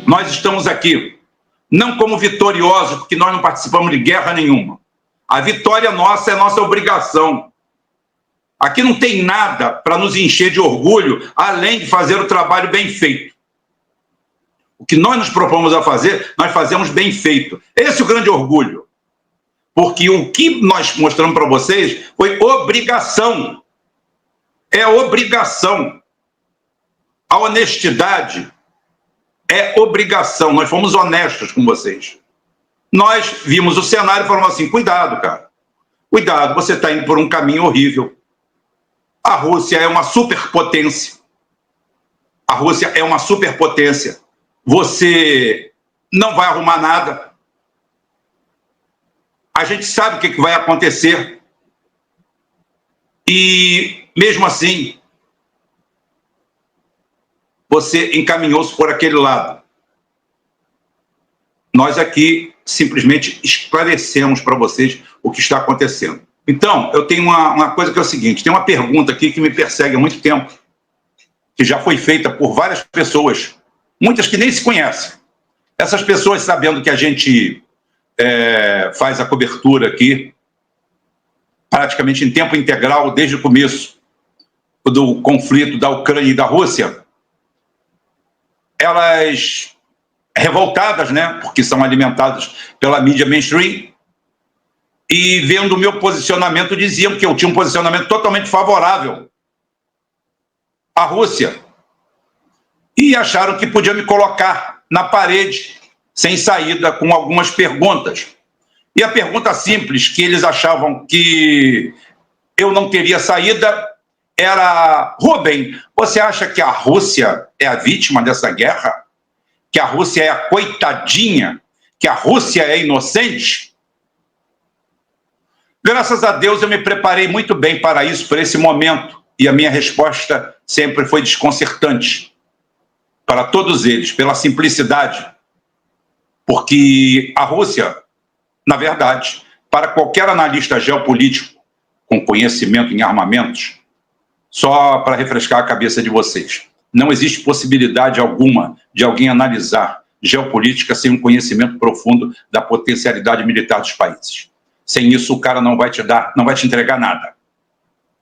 Nós estamos aqui, não como vitoriosos, porque nós não participamos de guerra nenhuma. A vitória nossa é nossa obrigação. Aqui não tem nada para nos encher de orgulho, além de fazer o trabalho bem feito. O que nós nos propomos a fazer, nós fazemos bem feito. Esse é o grande orgulho. Porque o que nós mostramos para vocês foi obrigação. É obrigação. A honestidade é obrigação. Nós fomos honestos com vocês. Nós vimos o cenário e falamos assim, cuidado, cara. Cuidado, você está indo por um caminho horrível. A Rússia é uma superpotência. A Rússia é uma superpotência. Você não vai arrumar nada. A gente sabe o que vai acontecer. E, mesmo assim, você encaminhou-se por aquele lado. Nós aqui simplesmente esclarecemos para vocês o que está acontecendo. Então, eu tenho uma coisa que é o seguinte, tem uma pergunta aqui que me persegue há muito tempo, que já foi feita por várias pessoas, muitas que nem se conhecem. Essas pessoas, sabendo que a gente faz a cobertura aqui, praticamente em tempo integral, desde o começo do conflito da Ucrânia e da Rússia, elas, revoltadas, né, porque são alimentadas pela mídia mainstream, e vendo o meu posicionamento, diziam que eu tinha um posicionamento totalmente favorável à Rússia. E acharam que podia me colocar na parede, sem saída, com algumas perguntas. E a pergunta simples, que eles achavam que eu não teria saída, era: Rubem, você acha que a Rússia é a vítima dessa guerra? Que a Rússia é a coitadinha? Que a Rússia é inocente? Graças a Deus eu me preparei muito bem para isso, para esse momento, e a minha resposta sempre foi desconcertante para todos eles, pela simplicidade, porque a Rússia, na verdade, para qualquer analista geopolítico com conhecimento em armamentos, só para refrescar a cabeça de vocês, não existe possibilidade alguma de alguém analisar geopolítica sem um conhecimento profundo da potencialidade militar dos países. Sem isso, o cara não vai te entregar nada.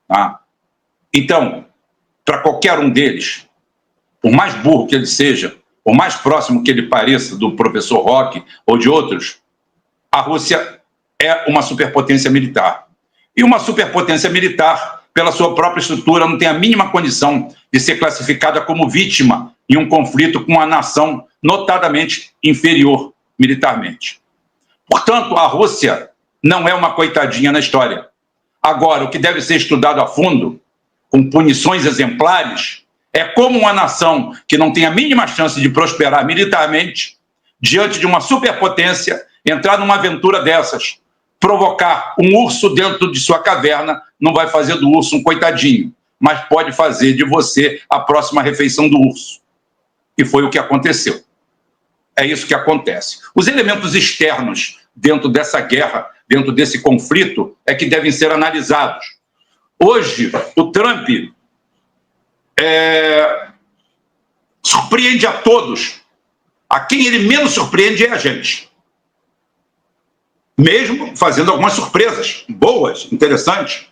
Tá? Então, para qualquer um deles, por mais burro que ele seja, por mais próximo que ele pareça do professor Roque ou de outros, a Rússia é uma superpotência militar. E uma superpotência militar, pela sua própria estrutura, não tem a mínima condição de ser classificada como vítima em um conflito com uma nação notadamente inferior militarmente. Portanto, a Rússia não é uma coitadinha na história. Agora, o que deve ser estudado a fundo, com punições exemplares, é como uma nação que não tem a mínima chance de prosperar militarmente, diante de uma superpotência, entrar numa aventura dessas, provocar um urso dentro de sua caverna, não vai fazer do urso um coitadinho, mas pode fazer de você a próxima refeição do urso. E foi o que aconteceu. É isso que acontece. Os elementos externos dentro dessa guerra, dentro desse conflito, é que devem ser analisados. Hoje, o Trump surpreende a todos. A quem ele menos surpreende é a gente. Mesmo fazendo algumas surpresas boas, interessantes,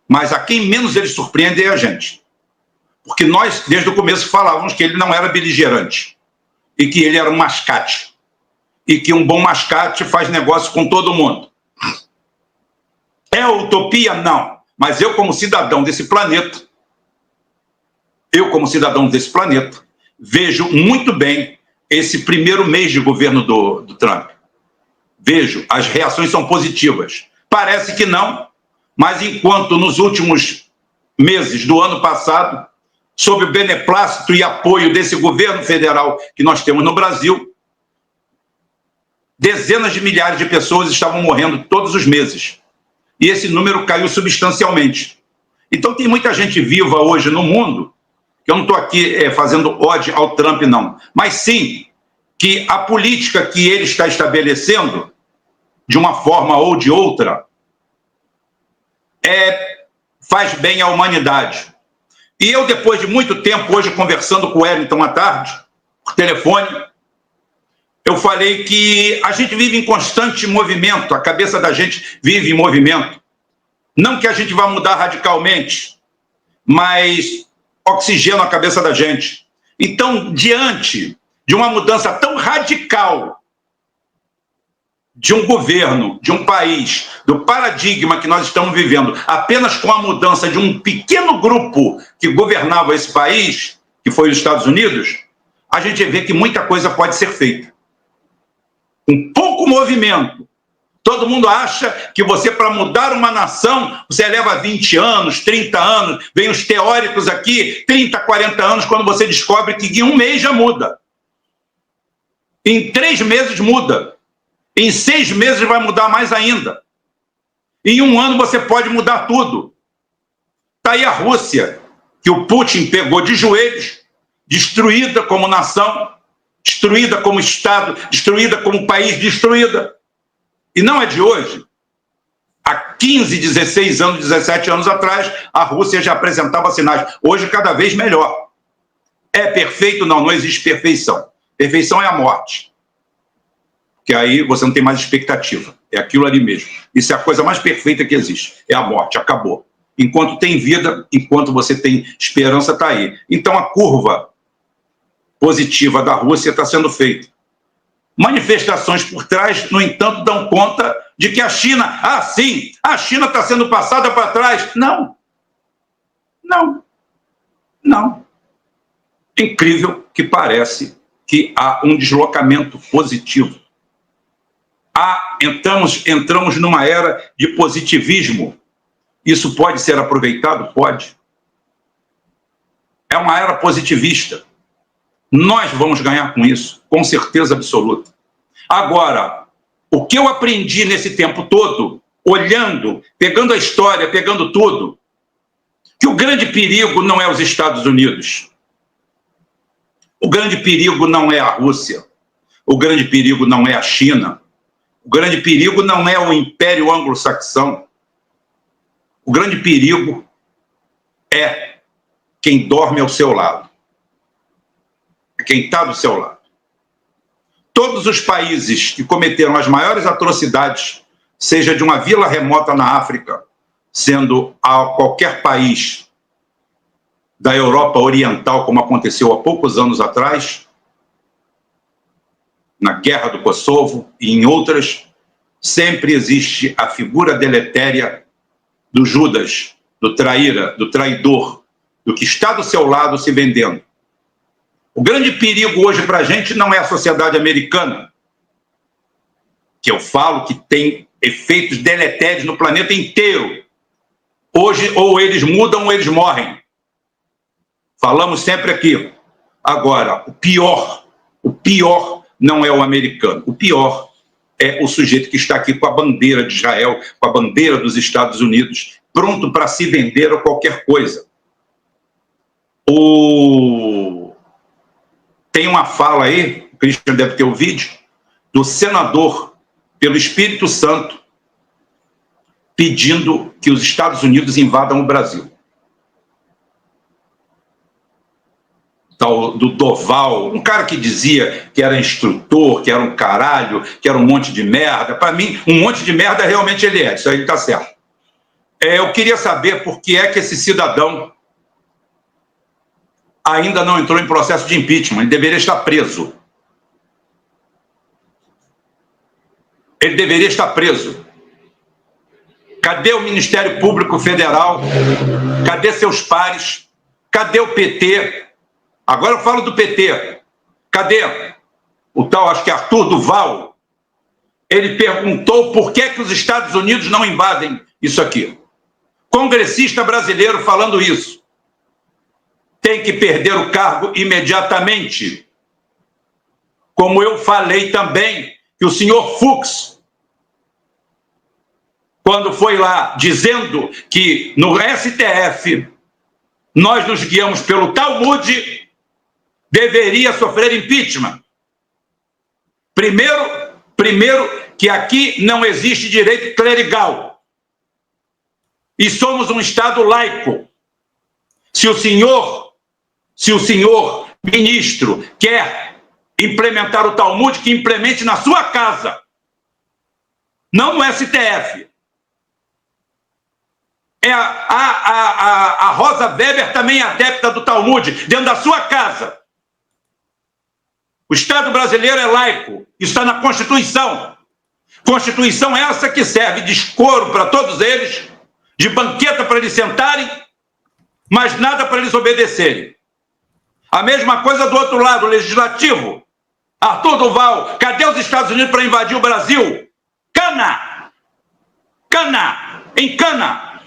mas a quem menos ele surpreende é a gente. Porque nós, desde o começo, falávamos que ele não era beligerante e que ele era um mascate. E que um bom mascate faz negócio com todo mundo. É utopia? Não. Mas eu, como cidadão desse planeta, vejo muito bem esse primeiro mês de governo do Trump. Vejo, as reações são positivas. Parece que não, mas enquanto nos últimos meses do ano passado, sob o beneplácito e apoio desse governo federal que nós temos no Brasil, dezenas de milhares de pessoas estavam morrendo todos os meses. E esse número caiu substancialmente. Então tem muita gente viva hoje no mundo, que eu não estou aqui fazendo ode ao Trump, não, mas sim que a política que ele está estabelecendo, de uma forma ou de outra, faz bem à humanidade. E eu, depois de muito tempo, hoje conversando com o Wellington à tarde, por telefone, eu falei que a gente vive em constante movimento, a cabeça da gente vive em movimento. Não que a gente vá mudar radicalmente, mas oxigena a cabeça da gente. Então, diante de uma mudança tão radical de um governo, de um país, do paradigma que nós estamos vivendo, apenas com a mudança de um pequeno grupo que governava esse país, que foi os Estados Unidos, a gente vê que muita coisa pode ser feita. Com pouco movimento. Todo mundo acha que você, para mudar uma nação, você leva 20 anos, 30 anos, vem os teóricos aqui, 30, 40 anos, quando você descobre que em um mês já muda. Em 3 meses muda. Em 6 meses vai mudar mais ainda. Em 1 ano você pode mudar tudo. Está aí a Rússia, que o Putin pegou de joelhos, destruída como nação, destruída como Estado, destruída como país, destruída. E não é de hoje. Há 15, 16 anos, 17 anos atrás, a Rússia já apresentava sinais. Hoje, cada vez melhor. É perfeito? Não, não existe perfeição. Perfeição é a morte. Que aí você não tem mais expectativa. É aquilo ali mesmo. Isso é a coisa mais perfeita que existe. É a morte, acabou. Enquanto tem vida, enquanto você tem esperança, está aí. Então a curva positiva da Rússia está sendo feita. Manifestações por trás, no entanto, dão conta de que a China, sim, a China está sendo passada para trás. Não. Não. Não. Incrível que parece que há um deslocamento positivo. Entramos numa era de positivismo. Isso pode ser aproveitado? Pode. É uma era positivista. Nós vamos ganhar com isso, com certeza absoluta. Agora, o que eu aprendi nesse tempo todo, olhando, pegando a história, pegando tudo, que o grande perigo não é os Estados Unidos. O grande perigo não é a Rússia. O grande perigo não é a China. O grande perigo não é o Império Anglo-Saxão. O grande perigo é quem dorme ao seu lado. É quem está do seu lado. Todos os países que cometeram as maiores atrocidades, seja de uma vila remota na África, sendo a qualquer país da Europa Oriental, como aconteceu há poucos anos atrás, na Guerra do Kosovo e em outras, sempre existe a figura deletéria do Judas, do traíra, do traidor, do que está do seu lado se vendendo. O grande perigo hoje para a gente não é a sociedade americana, que eu falo que tem efeitos deletérios no planeta inteiro. Hoje, ou eles mudam ou eles morrem. Falamos sempre aqui. Agora, o pior não é o americano. O pior é o sujeito que está aqui com a bandeira de Israel, com a bandeira dos Estados Unidos, pronto para se vender a qualquer coisa. Tem uma fala aí, o Christian deve ter ouvido, do senador pelo Espírito Santo pedindo que os Estados Unidos invadam o Brasil. Do Doval, um cara que dizia que era instrutor, que era um caralho, que era um monte de merda. Para mim, um monte de merda realmente ele é, isso aí está certo. Eu queria saber por que é que esse cidadão ainda não entrou em processo de impeachment. Ele deveria estar preso. Ele deveria estar preso. Cadê o Ministério Público Federal? Cadê seus pares? Cadê o PT? Agora eu falo do PT. Cadê o tal, acho que é Arthur Duval? Ele perguntou por que os Estados Unidos não invadem isso aqui. Congressista brasileiro falando isso. Tem que perder o cargo imediatamente. Como eu falei também, que o senhor Fux, quando foi lá dizendo que no STF nós nos guiamos pelo Talmud, deveria sofrer impeachment. Primeiro que aqui não existe direito clerical. E somos um Estado laico. Se o senhor ministro quer implementar o Talmud, que implemente na sua casa, não no STF. A Rosa Weber também é adepta do Talmud, dentro da sua casa. O Estado brasileiro é laico, isso está na Constituição. Constituição essa que serve de escoro para todos eles, de banqueta para eles sentarem, mas nada para eles obedecerem. A mesma coisa do outro lado, o legislativo. Arthur Duval, cadê os Estados Unidos para invadir o Brasil? Cana! Cana! Em cana!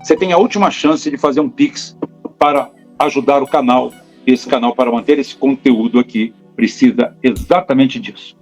Você tem a última chance de fazer um Pix para ajudar o canal. Esse canal, para manter esse conteúdo aqui, precisa exatamente disso.